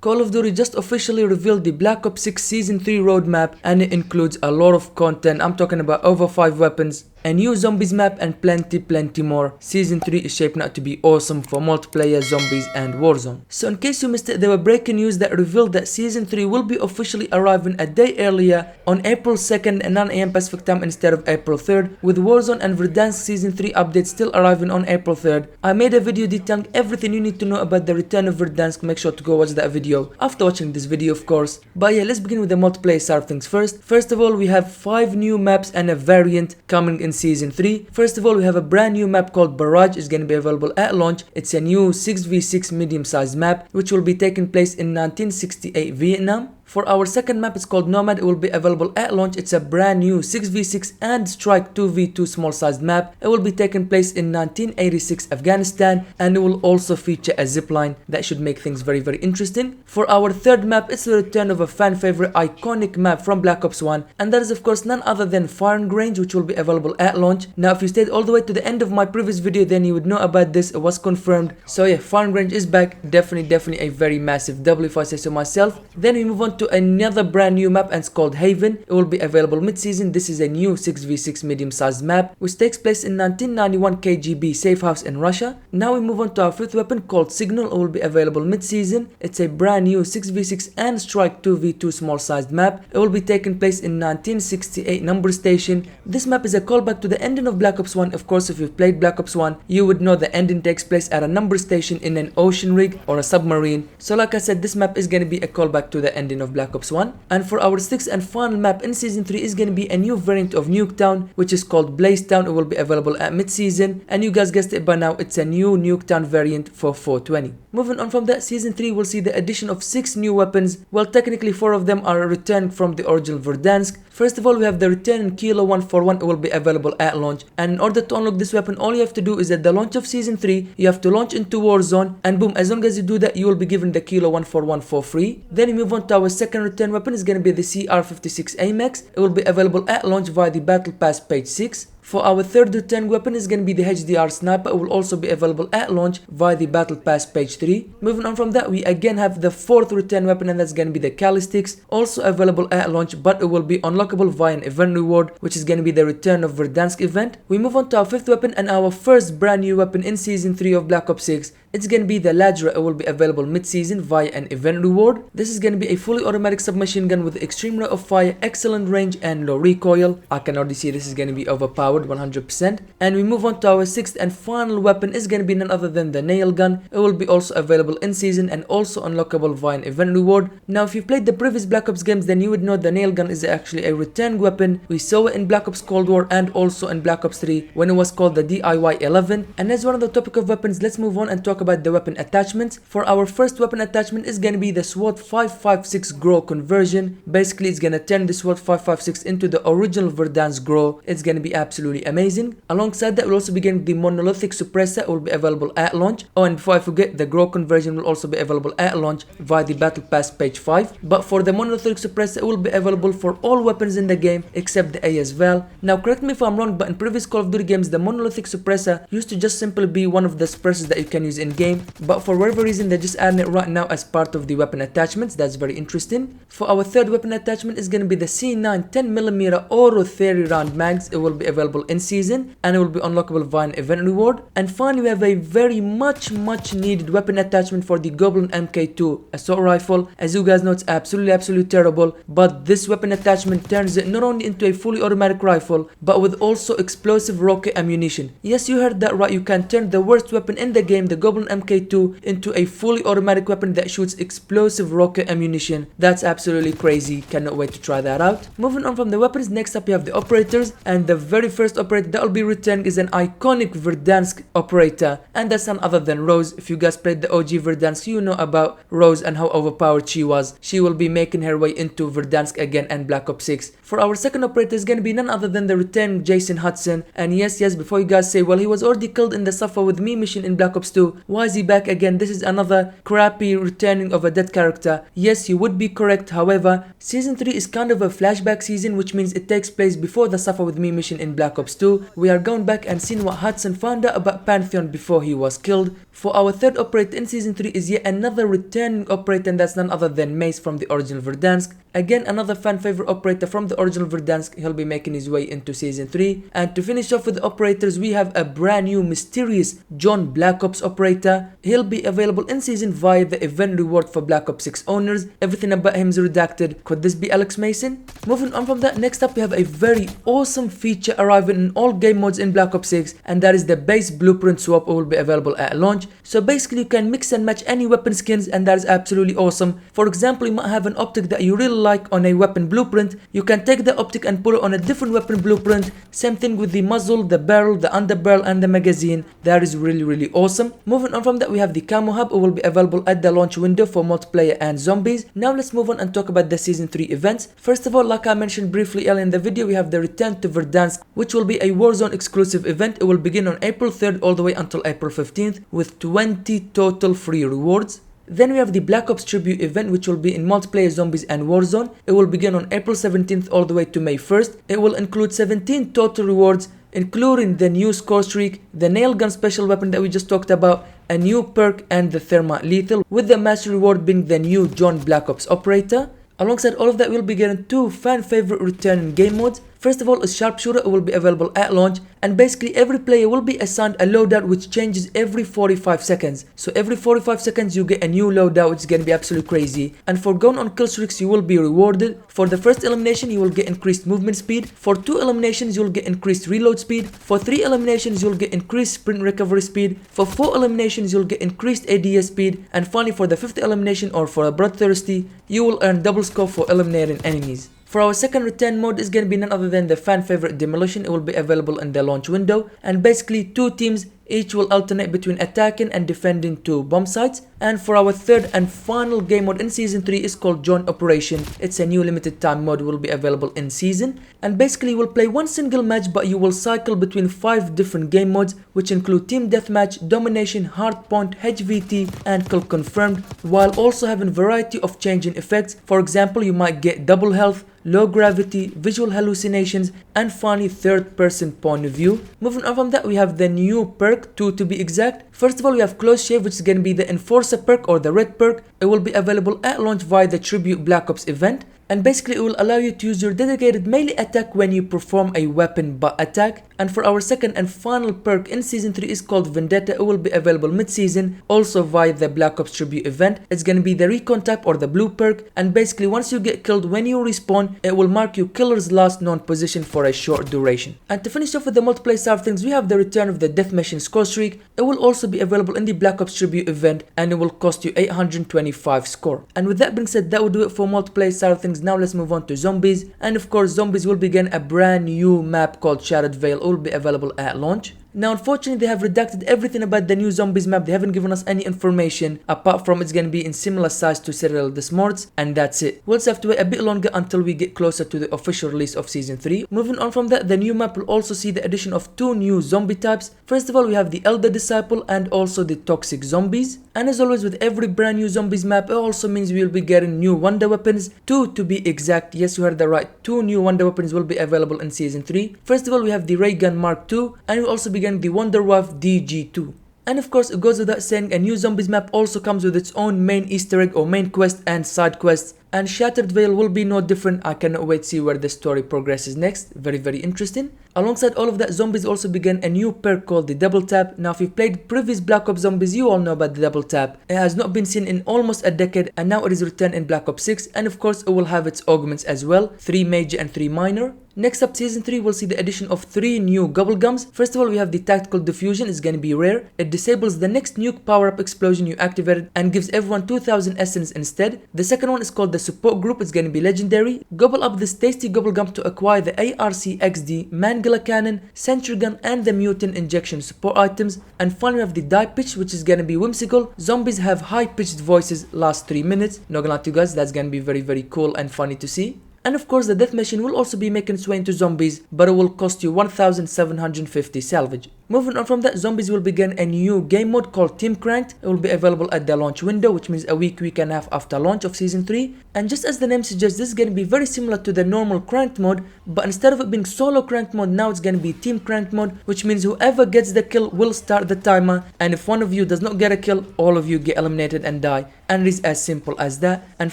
Call of Duty just officially revealed the Black Ops 6 Season 3 roadmap, and it includes a lot of content. I'm talking about over 5 weapons, a new zombies map, and plenty more. Season 3 is shaping up to be awesome for multiplayer, zombies, and Warzone. So in case you missed it, there were breaking news that revealed that Season 3 will be officially arriving a day earlier on April 2nd at 9 AM Pacific time instead of April 3rd, with Warzone and Verdansk Season 3 updates still arriving on April 3rd. I made a video detailing everything you need to know about the return of Verdansk. Make sure to go watch that video after watching this video, of course. But yeah, let's begin with the multiplayer side of things first. First of all, we have 5 new maps and a variant coming in Season 3. First of all, we have a brand new map called Barrage. It's going to be available at launch. It's a new 6v6 medium-sized map which will be taking place in 1968 Vietnam. For our second map, it's called Nomad. It will be available at launch. It's a brand new 6v6 and strike 2v2 small sized map. It will be taking place in 1986 Afghanistan, and it will also feature a zipline that should make things very interesting. For our third map, it's the return of a fan favorite iconic map from Black Ops 1, and that is of course none other than Firing Range, which will be available at launch. Now if you stayed all the way to the end of my previous video, then you would know about this. It was confirmed. So yeah, Firing Range is back. Definitely a very massive W if I say so myself. Then we move on to another brand new map, and it's called Haven. It will be available mid-season. This is a new 6v6 medium-sized map which takes place in 1991 KGB safe house in Russia. Now we move on to our fifth weapon called Signal. It will be available mid-season. It's a brand new 6v6 and strike 2v2 small-sized map. It will be taking place in 1968 Number Station. This map is a callback to the ending of Black Ops 1. Of course, if you've played Black Ops 1, you would know the ending takes place at a number station in an ocean rig or a submarine. So like I said, this map is going to be a callback to the ending of Black Ops 1. And for our sixth and final map in Season 3 is going to be a new variant of Nuketown, which is called Blazetown. It will be available at mid-season, and you guys guessed it by now, it's a new Nuketown variant for 420. Moving on from that, Season 3 will see the addition of 6 new weapons. Well, technically 4 of them are returned from the original Verdansk. First of all, we have the return Kilo 141. It will be available at launch, and in order to unlock this weapon, all you have to do is at the launch of Season 3, you have to launch into Warzone, and boom, as long as you do that, you will be given the Kilo 141 for free. Then we move on to our second return weapon. Is going to be the CR56 AMAX. It will be available at launch via the Battle Pass page 6. For our third return weapon is going to be the HDR Sniper. It will also be available at launch via the Battle Pass page 3. Moving on from that, we again have the fourth return weapon, and that's going to be the Calisticks, also available at launch, but it will be unlockable via an event reward, which is going to be the return of Verdansk event. We move on to our fifth weapon and our first brand new weapon in Season 3 of Black Ops 6. It's going to be the Ladra. It will be available mid-season via an event reward. This is going to be a fully automatic submachine gun with extreme rate of fire, excellent range, and low recoil. I can already see this is going to be overpowered 100%. And we move on to our sixth and final weapon. Is going to be none other than the nail gun. It will be also available in season and also unlockable via an event reward. Now if you played the previous Black Ops games, then you would know the nail gun is actually a returned weapon. We saw it in Black Ops Cold War and also in Black Ops 3 when it was called the DIY-11. And as one of the topic of weapons, let's move on and talk about the weapon attachments. For our first weapon attachment is going to be the SWAT 556 Grow conversion. Basically, it's going to turn the SWAT 556 into the original Verdansk Grow. It's going to be absolutely amazing. Alongside that, we'll also be getting the monolithic suppressor. It will be available at launch. Oh, and before I forget, the Grow conversion will also be available at launch via the Battle Pass page 5. But for the monolithic suppressor, it will be available for all weapons in the game except the A as well. Now correct me if I'm wrong, but in previous Call of Duty games, the monolithic suppressor used to just simply be one of the suppressors that you can use in game, but for whatever reason they're just adding it right now as part of the weapon attachments. That's very interesting. For our third weapon attachment is going to be the C9 10mm Auto Theory round mags. It will be available in season and it will be unlockable via an event reward. And finally, we have a very much needed weapon attachment for the Goblin MK2 assault rifle. As you guys know, it's absolutely terrible, but this weapon attachment turns it not only into a fully automatic rifle but with also explosive rocket ammunition. Yes, you heard that right. You can turn the worst weapon in the game, the Goblin MK2, into a fully automatic weapon that shoots explosive rocket ammunition. That's absolutely crazy. Cannot wait to try that out. Moving on from the weapons, next up you have the operators, and the very first operator that will be returned is an iconic Verdansk operator, and that's none other than Rose. If you guys played the OG Verdansk, you know about Rose and how overpowered she was. She will be making her way into Verdansk again and Black Ops 6. For our second operator is going to be none other than the returned Jason Hudson. And yes, before you guys say, well, he was already killed in the Suffer with Me mission in Black Ops 2, why is he back again? This is another crappy returning of a dead character. Yes, you would be correct. However, Season 3 is kind of a flashback season, which means it takes place before the Suffer with Me mission in Black Black Ops 2, we are going back and seeing what Hudson found out about Pantheon before he was killed. For our third operator in Season 3 is yet another returning operator, and that's none other than Mace from the original Verdansk. Again, another fan favorite operator from the original Verdansk. He'll be making his way into Season 3. And to finish off with the operators, we have a brand new mysterious John Black Ops operator. He'll be available in Season via the event reward for Black Ops 6 owners. Everything about him is redacted. Could this be Alex Mason? Moving on from that, next up we have a very awesome feature arriving in all game modes in Black Ops 6, and that is the base blueprint swap. It will be available at launch. So basically you can mix and match any weapon skins, and that is absolutely awesome. For example, you might have an optic that you really like on a weapon blueprint. You can take the optic and put it on a different weapon blueprint. Same thing with the muzzle, the barrel, the underbarrel and the magazine. That is really awesome. Moving on from that, we have the camo hub. It will be available at the launch window for multiplayer and zombies. Now let's move on and talk about the Season 3 events. First of all, like I mentioned briefly earlier in the video, we have the Return to Verdansk, which will be a Warzone exclusive event. It will begin on April 3rd all the way until April 15th with 20 total free rewards. Then we have the Black Ops Tribute event, which will be in multiplayer, zombies and Warzone. It will begin on April 17th all the way to May 1st. It will include 17 total rewards, including the new score streak, the nail gun special weapon that we just talked about, a new perk and the thermite lethal, with the master reward being the new John Black Ops operator. Alongside all of that, we'll be getting two fan favorite returning game modes. First of all, a sharpshooter. It will be available at launch, and basically every player will be assigned a loadout which changes every 45 seconds. So every 45 seconds you get a new loadout, which is going to be absolutely crazy. And for going on kill streaks, you will be rewarded. For the first elimination, you will get increased movement speed. For 2 eliminations, you'll get increased reload speed. For 3 eliminations, you'll get increased sprint recovery speed. For 4 eliminations, you'll get increased ADS speed. And finally, for the 5th elimination, or for a bloodthirsty, you will earn double score for eliminating enemies. For our second return mode is going to be none other than the fan favorite Demolition. It will be available in the launch window, and basically 2 teams each will alternate between attacking and defending 2 bomb sites. And for our third and final game mode in Season 3 is called Joint Operation. It's a new limited time mode, will be available in Season, and basically you will play one single match, but you will cycle between 5 different game modes, which include Team Deathmatch, Domination, Hardpoint, HVT and Kill Confirmed, while also having variety of changing effects. For example, you might get double health, low gravity, visual hallucinations, and finally third person point of view. Moving on from that, we have the new perk, 2 to be exact. First of all, we have Close Shave, which is going to be the Enforcer perk or the red perk. It will be available at launch via the Tribute Black Ops event, and basically it will allow you to use your dedicated melee attack when you perform a weapon butt attack. And for our second and final perk in Season 3 is called Vendetta. It will be available mid-season, also via the Black Ops Tribute event. It's going to be the Recon type or the blue perk, and basically once you get killed, when you respawn, it will mark you killer's last known position for a short duration. And to finish off with the multiplayer side of things, we have the return of the Death Machine score streak. It will also be available in the Black Ops Tribute event, and it will cost you 825 score. And with that being said, that will do it for multiplayer side of things. Now let's move on to zombies. And of course, zombies will begin a brand new map called Shattered Veil. It will be available at launch. Now unfortunately, they have redacted everything about the new zombies map. They haven't given us any information apart from it's going to be in similar size to Citadel this Morts, and that's it. We'll just have to wait a bit longer until we get closer to the official release of Season 3. Moving on from that, the new map will also see the addition of 2 new zombie types. First of all, we have the Elder Disciple and also the Toxic Zombies. And as always with every brand new zombies map, it also means we will be getting new wonder weapons, 2 to be exact. Yes, you heard that right, 2 new wonder weapons will be available in Season 3. First of all, we have the Ray Gun Mark II, and we'll also be getting the Wonder Wife DG2. And of course, it goes without saying, a new zombies map also comes with its own main Easter egg or main quest and side quests. And Shattered Veil will be no different. I cannot wait to see where the story progresses next. Very interesting. Alongside all of that, zombies also began a new perk called the Double Tap. Now if you've played previous Black Ops Zombies, you all know about the Double Tap. It has not been seen in almost a decade, and now it is returned in Black Ops 6, and of course it will have its augments as well, 3 major and 3 minor. Next up, Season 3 will see the addition of 3 new Gobblegums. First of all, we have the Tactical Diffusion. It's going to be rare. It disables the next nuke power-up explosion you activated and gives everyone 2000 essence instead. The second one is called the Support Group. It's going to be legendary. Gobble up this tasty Gobblegum to acquire the ARC XD, Mangala Cannon, Sentry Gun and the Mutant Injection support items. And finally we have the Die Pitch, which is going to be whimsical. Zombies have high-pitched voices last 3 minutes. Not gonna lie to you guys, that's going to be very cool and funny to see. And of course, the Death Machine will also be making its way into zombies, but it will cost you 1750 salvage. Moving on from that, Zombies will begin a new game mode called Team Cranked. It will be available at the launch window, which means a week and a half after launch of Season 3. And just as the name suggests, this is going to be very similar to the normal Cranked mode, but instead of it being solo Cranked mode, now it's going to be Team Cranked mode, which means whoever gets the kill will start the timer, and if one of you does not get a kill, all of you get eliminated and die. And it is as simple as that. And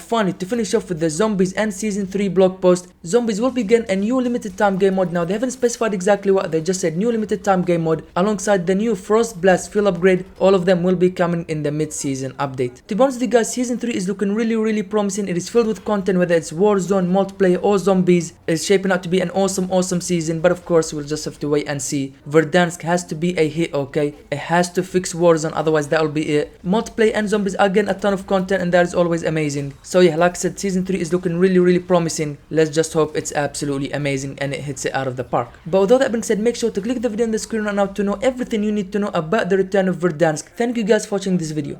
finally, to finish off with the Zombies and Season 3 blog post, Zombies will begin a new limited time game mode. Now they haven't specified exactly what, they just said new limited time game mode alongside the new Frost Blast fuel upgrade. All of them will be coming in the mid-season update. To be honest with you guys, Season 3 is looking really promising. It is filled with content, whether it's Warzone, multiplayer or zombies. It's shaping out to be an awesome season, but of course we'll just have to wait and see. Verdansk has to be a hit, okay? It has to fix Warzone, otherwise that'll be it. Multiplayer and zombies are getting a ton of content, and that is always amazing. So yeah, like I said, Season 3 is looking really promising. Let's just hope it's absolutely amazing and it hits it out of the park. But with all that being said, make sure to click the video on the screen right now to know everything you need to know about the return of Verdansk. Thank you guys for watching this video.